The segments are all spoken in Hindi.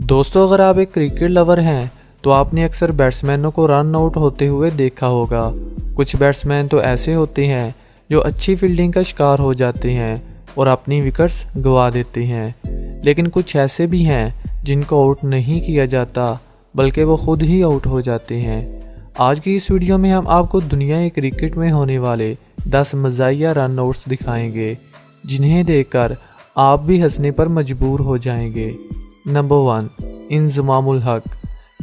दोस्तों, अगर आप एक क्रिकेट लवर हैं तो आपने अक्सर बैट्समैनों को रन आउट होते हुए देखा होगा। कुछ बैट्समैन तो ऐसे होते हैं जो अच्छी फील्डिंग का शिकार हो जाते हैं और अपनी विकेट्स गंवा देते हैं, लेकिन कुछ ऐसे भी हैं जिनको आउट नहीं किया जाता बल्कि वो खुद ही आउट हो जाते हैं। आज की इस वीडियो में हम आपको दुनिया के क्रिकेट में होने वाले 10 मज़ाहिया रन आउट्स दिखाएंगे जिन्हें देखकर आप भी हंसने पर मजबूर हो जाएंगे। नंबर 1, इंज़मामुल हक।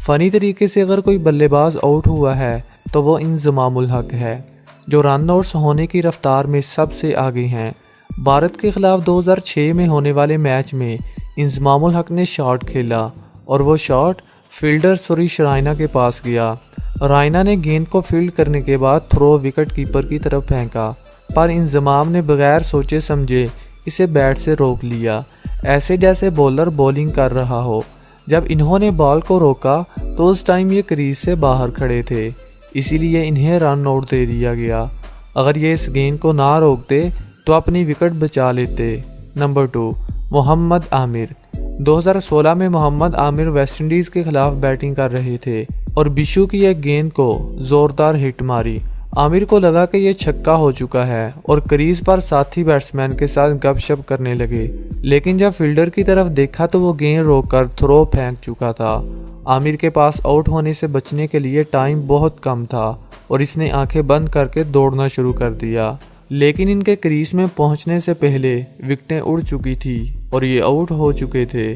फ़नी तरीके से अगर कोई बल्लेबाज आउट हुआ है तो वो इंज़मामुल हक है, जो रन आउट्स होने की रफ्तार में सबसे आगे हैं। भारत के खिलाफ 2006 में होने वाले मैच में इंज़मामुल हक ने शॉट खेला और वो शॉट फील्डर सुरेश रायना के पास गया। रायना ने गेंद को फील्ड करने के बाद थ्रो विकेट कीपर की तरफ फेंका, पर इंज़माम ने बगैर सोचे समझे इसे बैट से रोक लिया, ऐसे जैसे बॉलर बॉलिंग कर रहा हो। जब इन्होंने बॉल को रोका तो उस टाइम ये क्रीज से बाहर खड़े थे, इसीलिए इन्हें रन आउट दे दिया गया। अगर ये इस गेंद को ना रोकते तो अपनी विकेट बचा लेते। नंबर 2, मोहम्मद आमिर। 2016 में मोहम्मद आमिर वेस्टइंडीज़ के खिलाफ बैटिंग कर रहे थे और बिशु की एक गेंद को जोरदार हिट मारी। आमिर को लगा कि ये छक्का हो चुका है और क्रीज पर साथी बैट्समैन के साथ गपशप करने लगे, लेकिन जब फील्डर की तरफ देखा तो वो गेंद रोककर थ्रो फेंक चुका था। आमिर के पास आउट होने से बचने के लिए टाइम बहुत कम था और इसने आंखें बंद करके दौड़ना शुरू कर दिया, लेकिन इनके क्रीज में पहुंचने से पहले विकेटें उड़ चुकी थी और ये आउट हो चुके थे।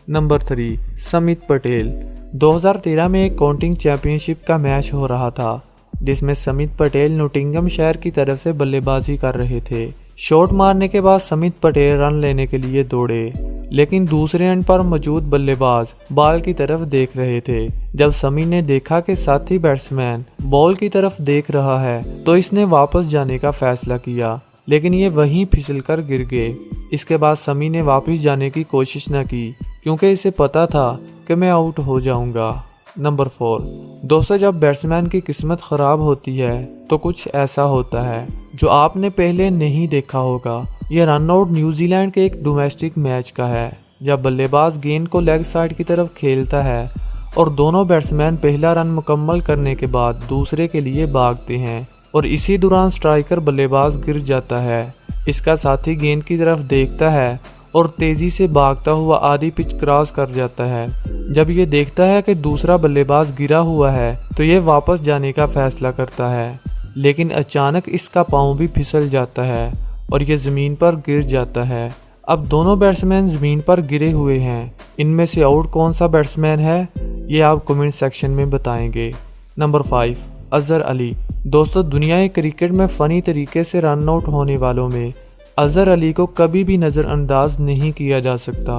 नंबर 3, समित पटेल। 2013 में एक काउंटिंग चैंपियनशिप का मैच हो रहा था जिसमें समित पटेल नोटिंगमशायर की तरफ से बल्लेबाजी कर रहे थे। शॉट मारने के बाद समित पटेल रन लेने के लिए दौड़े, लेकिन दूसरे एंड पर मौजूद बल्लेबाज बॉल की तरफ देख रहे थे। जब समी ने देखा कि साथी बैट्समैन बॉल की तरफ देख रहा है तो इसने वापस जाने का फैसला किया, लेकिन ये वहीं फिसल कर गिर गए। इसके बाद समी ने वापस जाने की कोशिश न की क्योंकि इसे पता था कि मैं आउट हो जाऊंगा। नंबर 4, दोस्तों, जब बैट्समैन की किस्मत ख़राब होती है तो कुछ ऐसा होता है जो आपने पहले नहीं देखा होगा। यह रन आउट न्यूजीलैंड के एक डोमेस्टिक मैच का है, जब बल्लेबाज गेंद को लेग साइड की तरफ खेलता है और दोनों बैट्समैन पहला रन मुकम्मल करने के बाद दूसरे के लिए भागते हैं और इसी दौरान स्ट्राइकर बल्लेबाज गिर जाता है। इसका साथी गेंद की तरफ देखता है और तेज़ी से भागता हुआ आधी पिच क्रॉस कर जाता है। जब ये देखता है कि दूसरा बल्लेबाज गिरा हुआ है तो ये वापस जाने का फैसला करता है, लेकिन अचानक इसका पाँव भी फिसल जाता है और ये ज़मीन पर गिर जाता है। अब दोनों बैट्समैन ज़मीन पर गिरे हुए हैं। इनमें से आउट कौन सा बैट्समैन है ये आप कमेंट सेक्शन में बताएंगे। नंबर 5, अजहर अली। दोस्तों, दुनिया के क्रिकेट में फ़नी तरीके से रन आउट होने वालों में अजहर अली को कभी भी नज़रअंदाज नहीं किया जा सकता।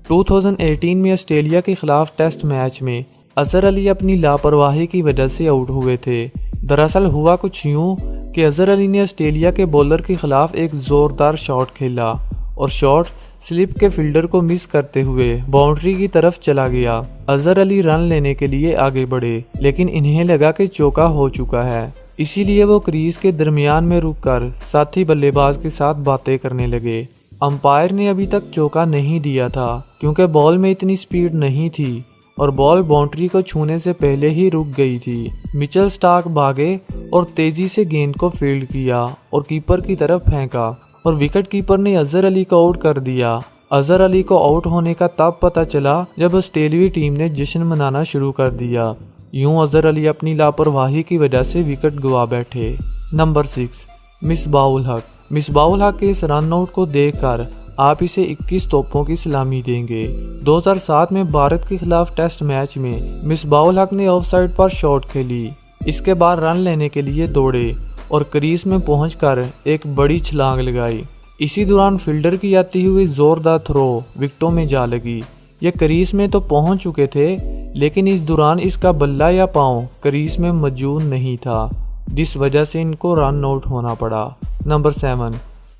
2018 में ऑस्ट्रेलिया के खिलाफ टेस्ट मैच में अजहर अली अपनी लापरवाही की वजह से आउट हुए थे। दरअसल हुआ कुछ यूँ कि अजहर अली ने ऑस्ट्रेलिया के बॉलर के खिलाफ एक ज़ोरदार शॉट खेला और शॉट स्लिप के फील्डर को मिस करते हुए बाउंड्री की तरफ चला गया। अजहर अली रन लेने के लिए आगे बढ़े, लेकिन इन्हें लगा कि चौका हो चुका है, इसीलिए वो क्रीज के दरमियान में रुककर साथी बल्लेबाज के साथ बातें करने लगे। अंपायर ने अभी तक चौका नहीं दिया था क्योंकि बॉल में इतनी स्पीड नहीं थी और बॉल बाउंड्री को छूने से पहले ही रुक गई थी। मिचेल स्टार्क भागे और तेजी से गेंद को फील्ड किया और कीपर की तरफ फेंका और विकेट कीपर ने अजहर अली को आउट कर दिया। अजहर अली को आउट होने का तब पता चला जब ऑस्ट्रेलियाई टीम ने जश्न मनाना शुरू कर दिया। यूं अजहर अली अपनी लापरवाही की वजह से विकेट गंवा बैठे। नंबर 6, मिसबाहुल हक। मिसबाहुल हक के इस रन आउट को देखकर आप इसे 21 तोपों की सलामी देंगे। 2007 में भारत के खिलाफ टेस्ट मैच में मिसबाहुल हक ने ऑफसाइड पर शॉट खेली। इसके बाद रन लेने के लिए दौड़े और क्रीज में पहुंचकर एक बड़ी छलांग लगाई। इसी दौरान फील्डर की आती हुई जोरदार थ्रो विकेटों में जा लगी। ये क्रीज में तो पहुंच चुके थे, लेकिन इस दौरान इसका बल्ला या पांव क्रीज में मौजूद नहीं था, जिस वजह से इनको रन आउट होना पड़ा। Number 7,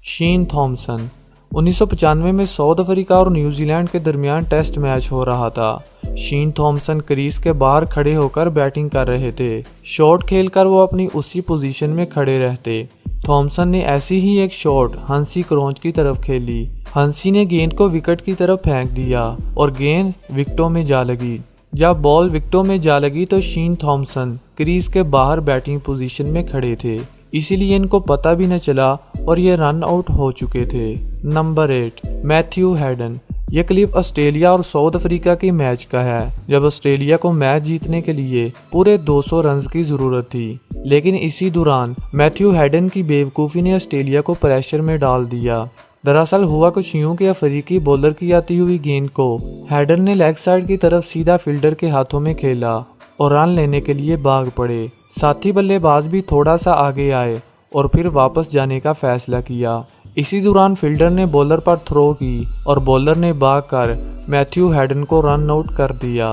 Shane Thompson. 1995 में साउथ अफ्रीका और न्यूजीलैंड के दरमियान टेस्ट मैच हो रहा था। शेन थॉमसन क्रीज के बाहर खड़े होकर बैटिंग कर रहे थे। शॉट खेलकर वो अपनी उसी पोजीशन में खड़े रहते। थॉमसन ने ऐसी ही एक शॉट हंसी क्रॉच की तरफ खेली, हंसी ने गेंद को विकेट की तरफ फेंक दिया और गेंद विकेटों में जा लगी। जब बॉल विकेटों में जा लगी तो शीन थॉमसन क्रीज के बाहर बैटिंग पोजीशन में खड़े थे, इसीलिए इनको पता भी न चला और ये रन आउट हो चुके थे। Number 8, Matthew Hayden. यह क्लिप ऑस्ट्रेलिया और साउथ अफ्रीका के मैच का है, जब ऑस्ट्रेलिया को मैच जीतने के लिए पूरे 200 रन की जरूरत थी, लेकिन इसी दौरान मैथ्यू हैडन की बेवकूफ़ी ने ऑस्ट्रेलिया को प्रेशर में डाल दिया। दरअसल हुआ कुछ यूं कि अफ्रीकी बॉलर की आती हुई गेंद को हैडन ने लेग साइड की तरफ सीधा फील्डर के हाथों में खेला और रन लेने के लिए भाग पड़े। साथी बल्लेबाज भी थोड़ा सा आगे आए और फिर वापस जाने का फैसला किया। इसी दौरान फील्डर ने बॉलर पर थ्रो की और बॉलर ने भागकर मैथ्यू हैडन को रन आउट कर दिया।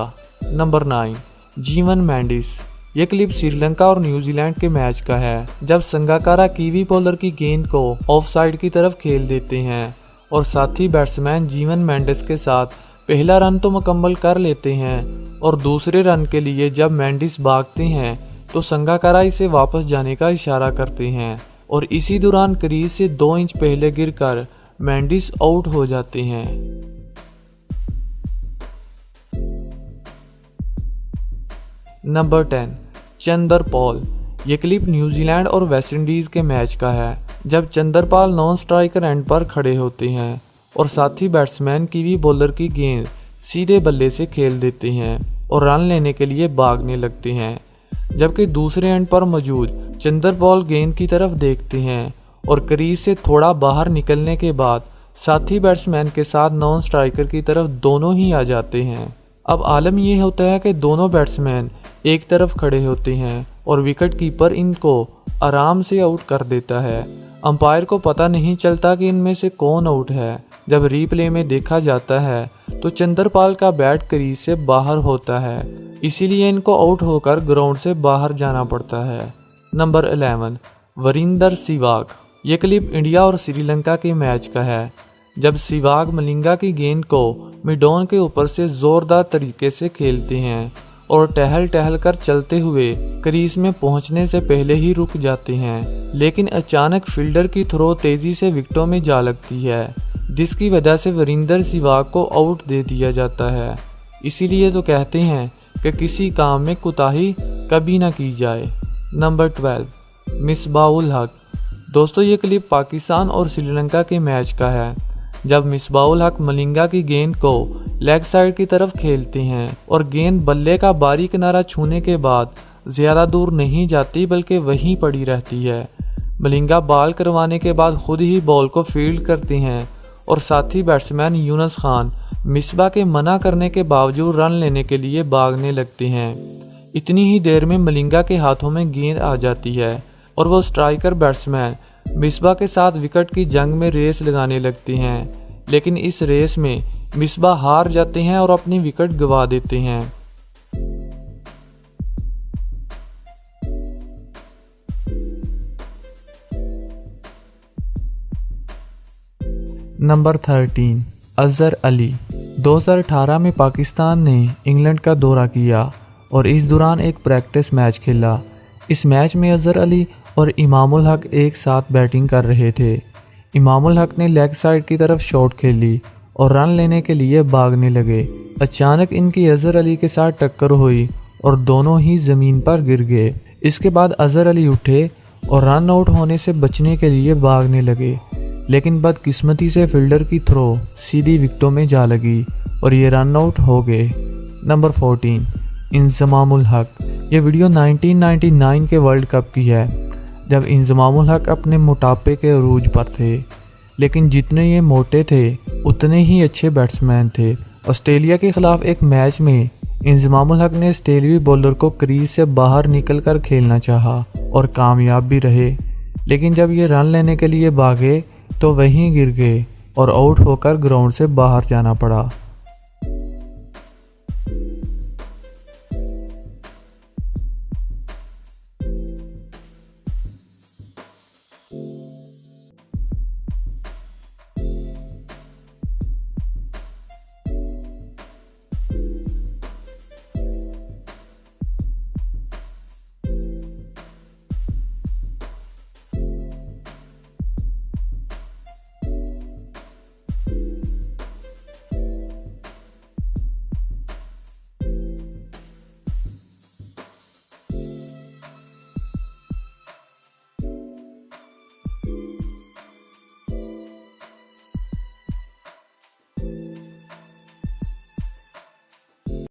नंबर 9, जीवन मेंडिस। ये क्लिप श्रीलंका और न्यूजीलैंड के मैच का है, जब संगाकारा कीवी बॉलर की गेंद को ऑफ साइड की तरफ खेल देते हैं और साथी बैट्समैन जीवन मेंडिस के साथ पहला रन तो मुकम्मल कर लेते हैं और दूसरे रन के लिए जब मेंडिस भागते हैं तो संगाकारा इसे वापस जाने का इशारा करते हैं और इसी दौरान क्रीज से 2 इंच पहले गिरकर मेंडिस आउट हो जाते हैं। नंबर 10, चंद्रपाल। ये क्लिप न्यूजीलैंड और वेस्टइंडीज के मैच का है, जब चंद्रपाल नॉन स्ट्राइकर एंड पर खड़े होते हैं और साथी बैट्समैन कीवी बॉलर की गेंद सीधे बल्ले से खेल देते हैं और रन लेने के लिए भागने लगते हैं, जबकि दूसरे एंड पर मौजूद चंद्रपाल गेंद की तरफ देखते हैं और क्रीज से थोड़ा बाहर निकलने के बाद साथी बैट्समैन के साथ नॉन स्ट्राइकर की तरफ दोनों ही आ जाते हैं। अब आलम यह होता है कि दोनों बैट्समैन एक तरफ खड़े होते हैं और विकेट कीपर इनको आराम से आउट कर देता है। अंपायर को पता नहीं चलता कि इनमें से कौन आउट है। जब रीप्ले में देखा जाता है तो चंद्रपाल का बैट क्रीज से बाहर होता है, इसीलिए इनको आउट होकर ग्राउंड से बाहर जाना पड़ता है। नंबर 11, वीरेंद्र सहवाग। ये क्लिप इंडिया और श्रीलंका के मैच का है, जब सहवाग मलिंगा की गेंद को मिडॉन के ऊपर से जोरदार तरीके से खेलते हैं और टहल टहल कर चलते हुए क्रीज में पहुंचने से पहले ही रुक जाते हैं, लेकिन अचानक फील्डर की थ्रो तेजी से विकेटों में जा लगती है, जिसकी वजह से वीरेंद्र सहवाग को आउट दे दिया जाता है। इसीलिए तो कहते हैं कि किसी काम में कोताही कभी ना की जाए। नंबर 12, मिसबाउल हक। दोस्तों, ये क्लिप पाकिस्तान और श्रीलंका के मैच का है, जब मिसबाउल हक मलिंगा की गेंद को लेग साइड की तरफ खेलते हैं और गेंद बल्ले का बारी किनारा छूने के बाद ज़्यादा दूर नहीं जाती बल्कि वहीं पड़ी रहती है। मलिंगा बॉल करवाने के बाद खुद ही बॉल को फील्ड करते हैं और साथी बैट्समैन यूनुस खान मिसबा के मना करने के बावजूद रन लेने के लिए भागने लगते हैं। इतनी ही देर में मलिंगा के हाथों में गेंद आ जाती है और वो स्ट्राइकर बैट्समैन मिसबा के साथ विकेट की जंग में रेस लगाने लगते हैं, लेकिन इस रेस में मिसबा हार जाते हैं और अपनी विकेट गंवा देते हैं। नंबर 13, अजहर अली। 2018 में पाकिस्तान ने इंग्लैंड का दौरा किया और इस दौरान एक प्रैक्टिस मैच खेला। इस मैच में अजहर अली और इमामुल हक एक साथ बैटिंग कर रहे थे। इमामुल हक ने लेग साइड की तरफ शॉट खेली और रन लेने के लिए भागने लगे। अचानक इनकी अजहर अली के साथ टक्कर हुई और दोनों ही ज़मीन पर गिर गए। इसके बाद अजहर अली उठे और रन आउट होने से बचने के लिए भागने लगे, लेकिन बदकिस्मती से फील्डर की थ्रो सीधी विकेटों में जा लगी और ये रन आउट हो गए। नंबर 14, इंजमामुल हक। ये वीडियो 1999 के वर्ल्ड कप की है, जब इंजमामुल हक अपने मोटापे के अरूज पर थे, लेकिन जितने ये मोटे थे उतने ही अच्छे बैट्समैन थे। ऑस्ट्रेलिया के खिलाफ एक मैच में इंजमामुल हक ने ऑस्ट्रेलियाई बॉलर को क्रीज से बाहर निकलकर खेलना चाहा और कामयाब भी रहे, लेकिन जब ये रन लेने के लिए भागे तो वहीं गिर गए और आउट होकर ग्राउंड से बाहर जाना पड़ा।